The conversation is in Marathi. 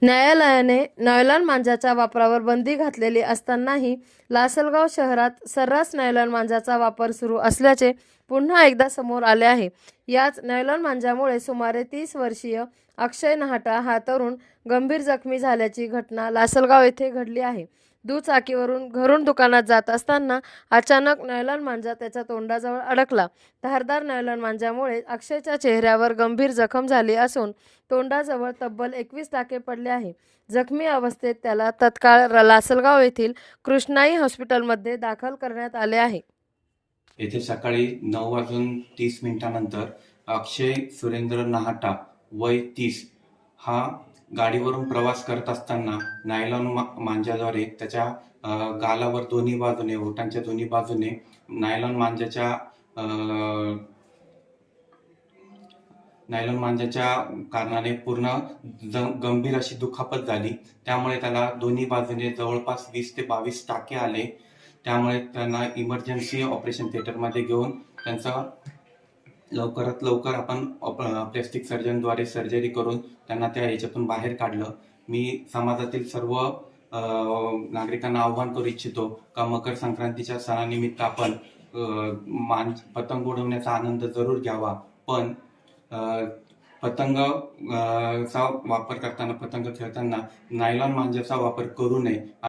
न्यायालयाने नायलॉन मांजाच्या वापरावर बंदी घातलेली असतानाही लासलगाव शहरात सर्रास नायलॉन मांजाचा वापर सुरू असल्याचे पुन्हा एकदा समोर आले आहे। याच नायलॉन मांजामुळे सुमारे 30 वर्षीय अक्षय नहाटा हा तरुण गंभीर जखमी झाल्याची घटना लासलगाव येथे घडली आहे। दुचाकीवरून घरून दुकानात जात असताना अचानक नायलॉन मांजा त्याच्या तोंडाजवळ अडकला। धारदार नायलॉन मांजामुळे अक्षयच्या चेहऱ्यावर गंभीर जखम झाली असून तोंडाजवळ तब्बल 21 टाके पडले आहे। जखमी अवस्थेत त्याला तत्काळ लासलगाव येथील कृष्णाई हॉस्पिटलमध्ये दाखल करण्यात आले आहे। येथे सकाळी 9:30 अक्षय सुरेंद्र नहाटा वय 30 हा गाडीवरून प्रवास करत असताना नायलॉन मांजाद्वारे त्याच्या गालावर दोन्ही बाजूने, ओठांच्या दोन्ही बाजूने नायलॉन मांजाच्या कारणाने पूर्ण गंभीर अशी दुखापत झाली। त्यामुळे त्याला दोन्ही बाजूने जवळपास 20 ते 22 टाके आले। त्यामुळे त्यांना इमर्जन्सी ऑपरेशन थिएटरमध्ये घेऊन त्यांचा लवकरात लवकर आपण प्लास्टिक सर्जनद्वारे सर्जरी करून त्यांना त्या ह्याच्यातून बाहेर काढलं। मी समाजातील सर्व नागरिकांना आवाहन करू इच्छितो का मकर संक्रांतीच्या सणानिमित्त आपण पतंग उडवण्याचा आनंद जरूर घ्यावा, पण पतंग चा वापर करताना, पतंग खेळताना नायलॉन मांजाचा वापर करू नये।